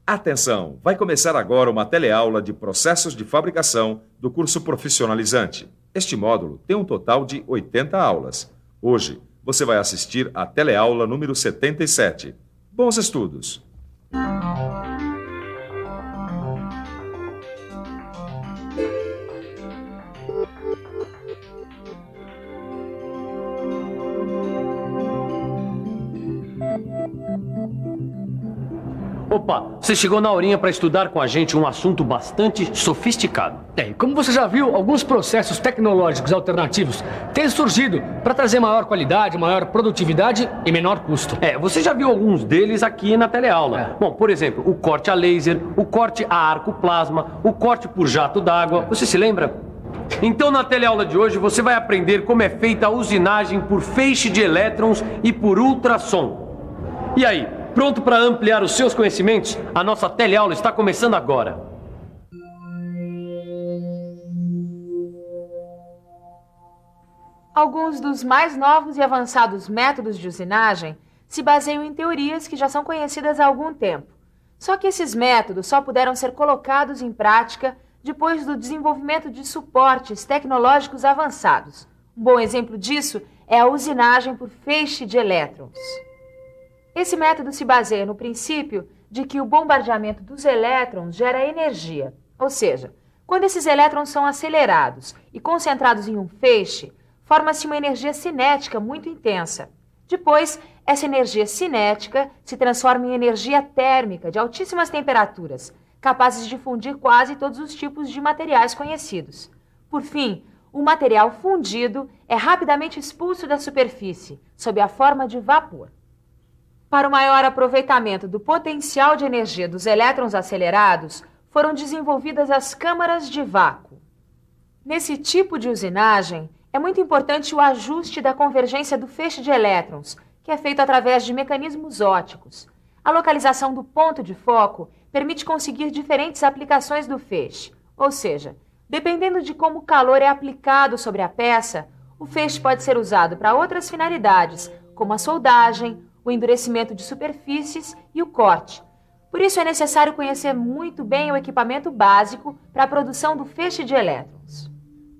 Atenção! Vai começar agora uma teleaula de processos de fabricação do curso profissionalizante. Este módulo tem um total de 80 aulas. Hoje, você vai assistir à teleaula número 77. Bons estudos! Opa, você chegou na horinha para estudar com a gente um assunto bastante sofisticado. E como você já viu, alguns processos tecnológicos alternativos têm surgido para trazer maior qualidade, maior produtividade e menor custo. Você já viu alguns deles aqui na teleaula. Bom, por exemplo, o corte a laser, o corte a arco plasma, o corte por jato d'água. Você se lembra? Então, na teleaula de hoje, você vai aprender como é feita a usinagem por feixe de elétrons e por ultrassom. E aí? Pronto para ampliar os seus conhecimentos? A nossa teleaula está começando agora. Alguns dos mais novos e avançados métodos de usinagem se baseiam em teorias que já são conhecidas há algum tempo. Só que esses métodos só puderam ser colocados em prática depois do desenvolvimento de suportes tecnológicos avançados. Um bom exemplo disso é a usinagem por feixe de elétrons. Esse método se baseia no princípio de que o bombardeamento dos elétrons gera energia. Ou seja, quando esses elétrons são acelerados e concentrados em um feixe, forma-se uma energia cinética muito intensa. Depois, essa energia cinética se transforma em energia térmica de altíssimas temperaturas, capazes de fundir quase todos os tipos de materiais conhecidos. Por fim, o material fundido é rapidamente expulso da superfície, sob a forma de vapor. Para o maior aproveitamento do potencial de energia dos elétrons acelerados, foram desenvolvidas as câmaras de vácuo. Nesse tipo de usinagem, é muito importante o ajuste da convergência do feixe de elétrons, que é feito através de mecanismos ópticos. A localização do ponto de foco permite conseguir diferentes aplicações do feixe, ou seja, dependendo de como o calor é aplicado sobre a peça, o feixe pode ser usado para outras finalidades, como a soldagem, o endurecimento de superfícies e o corte. Por isso é necessário conhecer muito bem o equipamento básico para a produção do feixe de elétrons.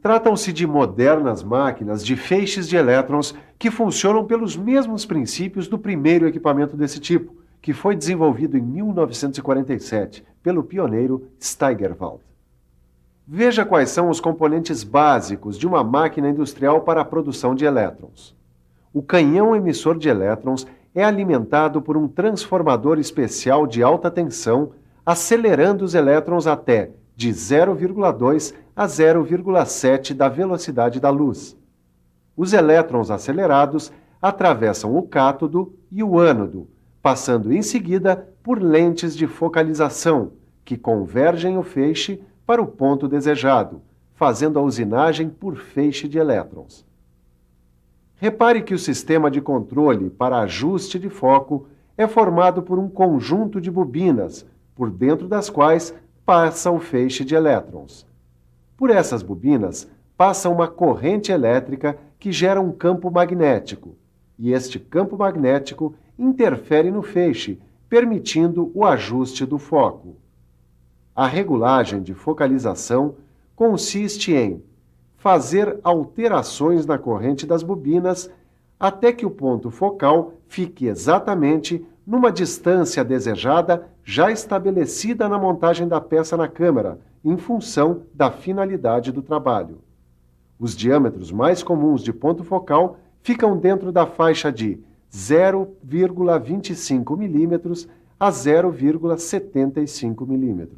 Tratam-se de modernas máquinas de feixes de elétrons que funcionam pelos mesmos princípios do primeiro equipamento desse tipo, que foi desenvolvido em 1947 pelo pioneiro Steigerwald. Veja quais são os componentes básicos de uma máquina industrial para a produção de elétrons. O canhão emissor de elétrons é alimentado por um transformador especial de alta tensão, acelerando os elétrons até de 0,2 a 0,7 da velocidade da luz. Os elétrons acelerados atravessam o cátodo e o ânodo, passando em seguida por lentes de focalização, que convergem o feixe para o ponto desejado, fazendo a usinagem por feixe de elétrons. Repare que o sistema de controle para ajuste de foco é formado por um conjunto de bobinas, por dentro das quais passa o feixe de elétrons. Por essas bobinas passa uma corrente elétrica que gera um campo magnético, e este campo magnético interfere no feixe, permitindo o ajuste do foco. A regulagem de focalização consiste em fazer alterações na corrente das bobinas até que o ponto focal fique exatamente numa distância desejada já estabelecida na montagem da peça na câmara, em função da finalidade do trabalho. Os diâmetros mais comuns de ponto focal ficam dentro da faixa de 0,25 mm a 0,75 mm.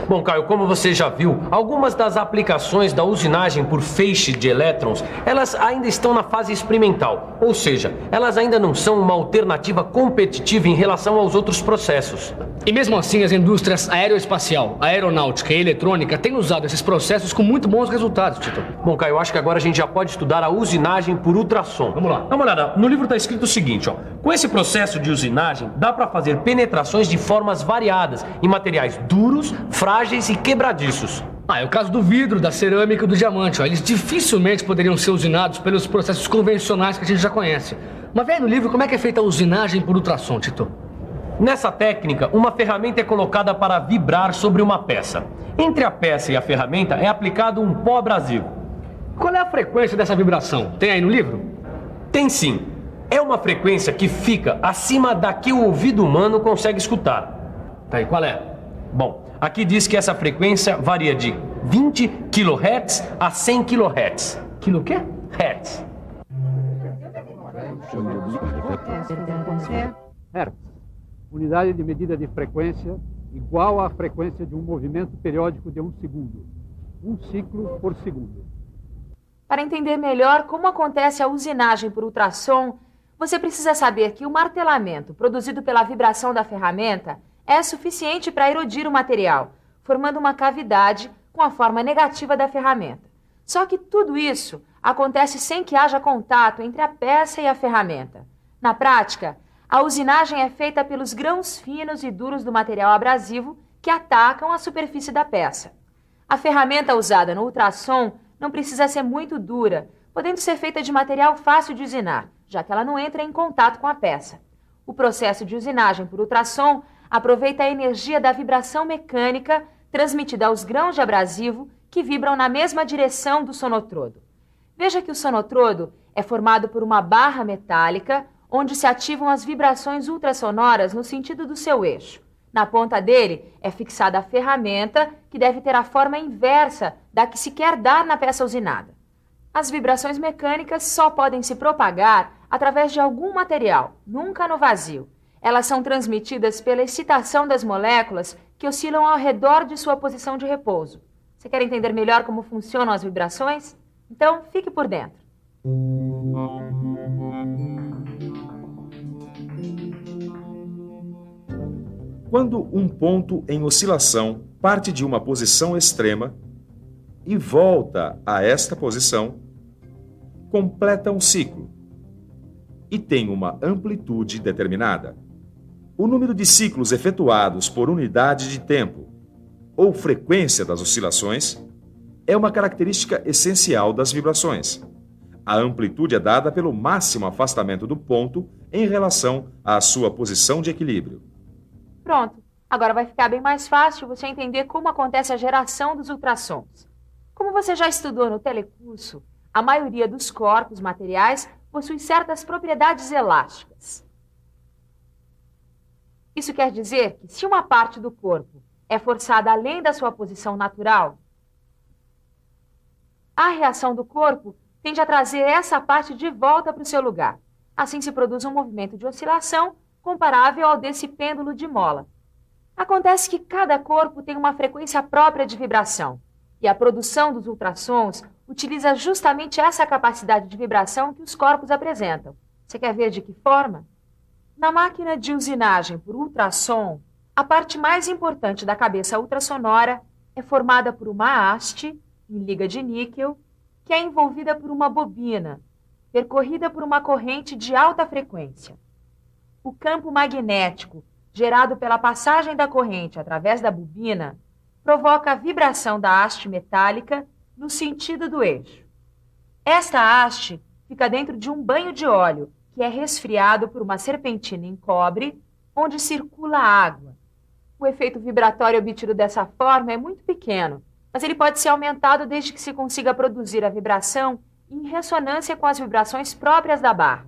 Bom, Caio, como você já viu, algumas das aplicações da usinagem por feixe de elétrons, elas ainda estão na fase experimental, ou seja, elas ainda não são uma alternativa competitiva em relação aos outros processos. E mesmo assim, as indústrias aeroespacial, aeronáutica e eletrônica têm usado esses processos com muito bons resultados, Tito. Bom, Caio, eu acho que agora a gente já pode estudar a usinagem por ultrassom. Vamos lá. Dá uma olhada, no livro está escrito o seguinte, ó. Com esse processo de usinagem, dá para fazer penetrações de formas variadas em materiais duros, frágeis e quebradiços. É o caso do vidro, da cerâmica e do diamante. Eles dificilmente poderiam ser usinados pelos processos convencionais que a gente já conhece. Mas vê aí no livro como é que é feita a usinagem por ultrassom, Tito. Nessa técnica, uma ferramenta é colocada para vibrar sobre uma peça. Entre a peça e a ferramenta é aplicado um pó abrasivo. Qual é a frequência dessa vibração? Tem aí no livro? Tem sim. É uma frequência que fica acima da que o ouvido humano consegue escutar. Tá aí, qual é? Bom, aqui diz que essa frequência varia de 20 kHz a 100 kHz. Quilo o quê? Hertz. Hertz, unidade de medida de frequência igual à frequência de um movimento periódico de 1 segundo. 1 ciclo por segundo. Para entender melhor como acontece a usinagem por ultrassom, você precisa saber que o martelamento produzido pela vibração da ferramenta é suficiente para erodir o material, formando uma cavidade com a forma negativa da ferramenta. Só que tudo isso acontece sem que haja contato entre a peça e a ferramenta. Na prática, a usinagem é feita pelos grãos finos e duros do material abrasivo que atacam a superfície da peça. A ferramenta usada no ultrassom não precisa ser muito dura, podendo ser feita de material fácil de usinar, já que ela não entra em contato com a peça. O processo de usinagem por ultrassom aproveita a energia da vibração mecânica transmitida aos grãos de abrasivo que vibram na mesma direção do sonotrodo. Veja que o sonotrodo é formado por uma barra metálica onde se ativam as vibrações ultrassonoras no sentido do seu eixo. Na ponta dele é fixada a ferramenta, que deve ter a forma inversa da que se quer dar na peça usinada. As vibrações mecânicas só podem se propagar através de algum material, nunca no vazio. Elas são transmitidas pela excitação das moléculas que oscilam ao redor de sua posição de repouso. Você quer entender melhor como funcionam as vibrações? Então, fique por dentro. Quando um ponto em oscilação parte de uma posição extrema e volta a esta posição, completa um ciclo e tem uma amplitude determinada. O número de ciclos efetuados por unidade de tempo ou frequência das oscilações é uma característica essencial das vibrações. A amplitude é dada pelo máximo afastamento do ponto em relação à sua posição de equilíbrio. Pronto, agora vai ficar bem mais fácil você entender como acontece a geração dos ultrassons. Como você já estudou no telecurso, a maioria dos corpos materiais possui certas propriedades elásticas. Isso quer dizer que se uma parte do corpo é forçada além da sua posição natural, a reação do corpo tende a trazer essa parte de volta para o seu lugar. Assim se produz um movimento de oscilação comparável ao desse pêndulo de mola. Acontece que cada corpo tem uma frequência própria de vibração, e a produção dos ultrassons utiliza justamente essa capacidade de vibração que os corpos apresentam. Você quer ver de que forma? Na máquina de usinagem por ultrassom, a parte mais importante da cabeça ultrassonora é formada por uma haste em liga de níquel, que é envolvida por uma bobina, percorrida por uma corrente de alta frequência. O campo magnético, gerado pela passagem da corrente através da bobina, provoca a vibração da haste metálica no sentido do eixo. Esta haste fica dentro de um banho de óleo, que é resfriado por uma serpentina em cobre, onde circula água. O efeito vibratório obtido dessa forma é muito pequeno, mas ele pode ser aumentado desde que se consiga produzir a vibração em ressonância com as vibrações próprias da barra.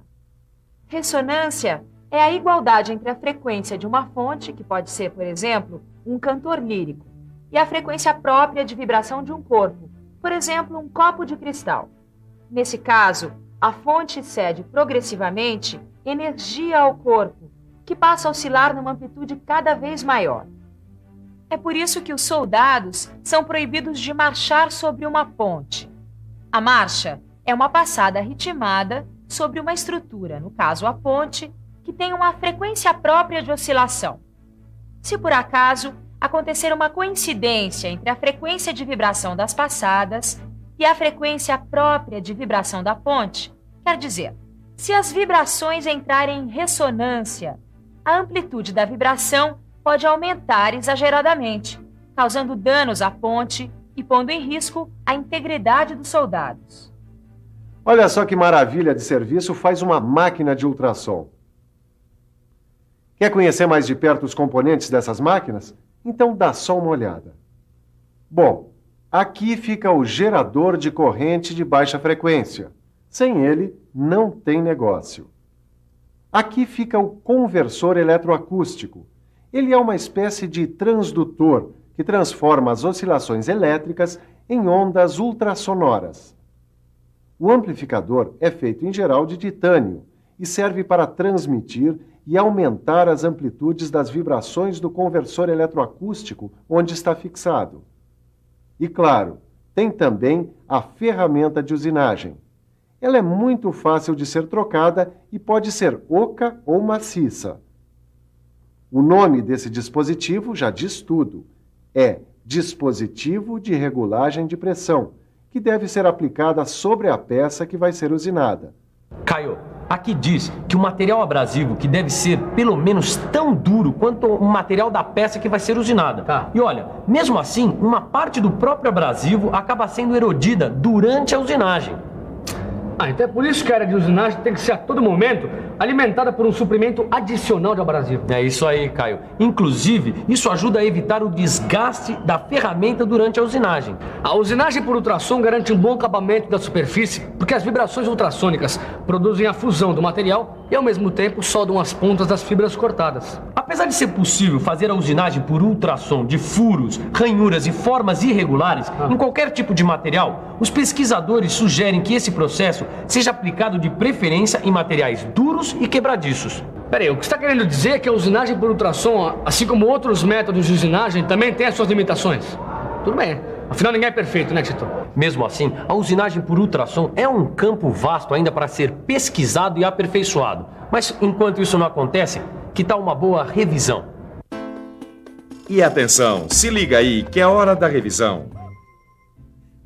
Ressonância é a igualdade entre a frequência de uma fonte, que pode ser, por exemplo, um cantor lírico, e a frequência própria de vibração de um corpo, por exemplo, um copo de cristal. Nesse caso, a fonte cede progressivamente energia ao corpo, que passa a oscilar numa amplitude cada vez maior. É por isso que os soldados são proibidos de marchar sobre uma ponte. A marcha é uma passada ritmada sobre uma estrutura, no caso a ponte, que tem uma frequência própria de oscilação. Se por acaso acontecer uma coincidência entre a frequência de vibração das passadas e a frequência própria de vibração da ponte, quer dizer, se as vibrações entrarem em ressonância, a amplitude da vibração pode aumentar exageradamente, causando danos à ponte e pondo em risco a integridade dos soldados. Olha só que maravilha de serviço faz uma máquina de ultrassom. Quer conhecer mais de perto os componentes dessas máquinas? Então dá só uma olhada. Bom, aqui fica o gerador de corrente de baixa frequência. Sem ele, não tem negócio. Aqui fica o conversor eletroacústico. Ele é uma espécie de transdutor que transforma as oscilações elétricas em ondas ultrassonoras. O amplificador é feito em geral de titânio e serve para transmitir e aumentar as amplitudes das vibrações do conversor eletroacústico onde está fixado. E claro, tem também a ferramenta de usinagem. Ela é muito fácil de ser trocada e pode ser oca ou maciça. O nome desse dispositivo já diz tudo. É dispositivo de regulagem de pressão, que deve ser aplicada sobre a peça que vai ser usinada. Caio, aqui diz que o material abrasivo que deve ser pelo menos tão duro quanto o material da peça que vai ser usinada. Tá. E olha, mesmo assim, uma parte do próprio abrasivo acaba sendo erodida durante a usinagem. Então é por isso que a área de usinagem tem que ser a todo momento alimentada por um suprimento adicional de abrasivo. É isso aí, Caio. Inclusive, isso ajuda a evitar o desgaste da ferramenta durante a usinagem. A usinagem por ultrassom garante um bom acabamento da superfície, porque as vibrações ultrassônicas produzem a fusão do material e, ao mesmo tempo, soldam as pontas das fibras cortadas. Apesar de ser possível fazer a usinagem por ultrassom de furos, ranhuras e formas irregulares em qualquer tipo de material, os pesquisadores sugerem que esse processo seja aplicado de preferência em materiais duros e quebradiços. Peraí, o que você está querendo dizer é que a usinagem por ultrassom, assim como outros métodos de usinagem, também tem as suas limitações? Tudo bem, afinal ninguém é perfeito, né, Tito? Mesmo assim, a usinagem por ultrassom é um campo vasto ainda para ser pesquisado e aperfeiçoado. Mas enquanto isso não acontece, que tal uma boa revisão? E atenção, se liga aí que é hora da revisão.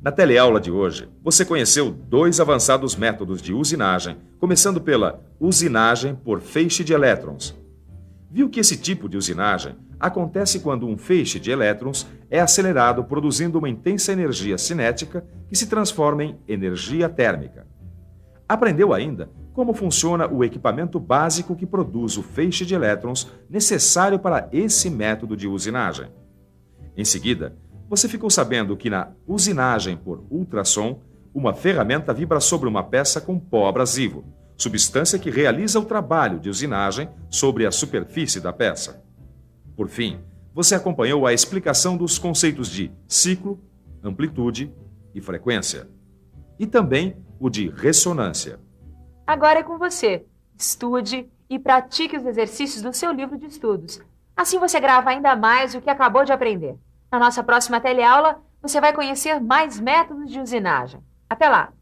Na teleaula de hoje, você conheceu 2 avançados métodos de usinagem, começando pela usinagem por feixe de elétrons. Viu que esse tipo de usinagem acontece quando um feixe de elétrons é acelerado, produzindo uma intensa energia cinética que se transforma em energia térmica. Aprendeu ainda como funciona o equipamento básico que produz o feixe de elétrons necessário para esse método de usinagem. Em seguida, você ficou sabendo que na usinagem por ultrassom, uma ferramenta vibra sobre uma peça com pó abrasivo, substância que realiza o trabalho de usinagem sobre a superfície da peça. Por fim, você acompanhou a explicação dos conceitos de ciclo, amplitude e frequência. E também o de ressonância. Agora é com você. Estude e pratique os exercícios do seu livro de estudos. Assim você grava ainda mais o que acabou de aprender. Na nossa próxima teleaula, você vai conhecer mais métodos de usinagem. Até lá!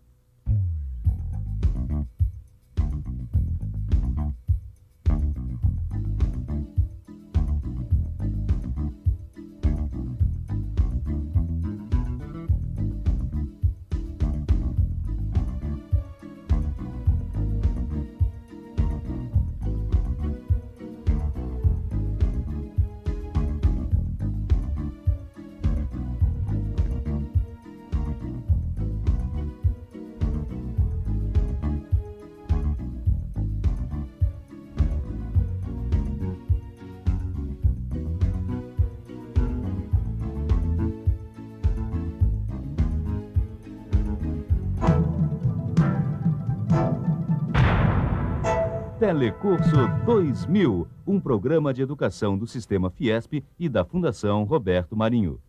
Telecurso 2000, um programa de educação do Sistema Fiesp e da Fundação Roberto Marinho.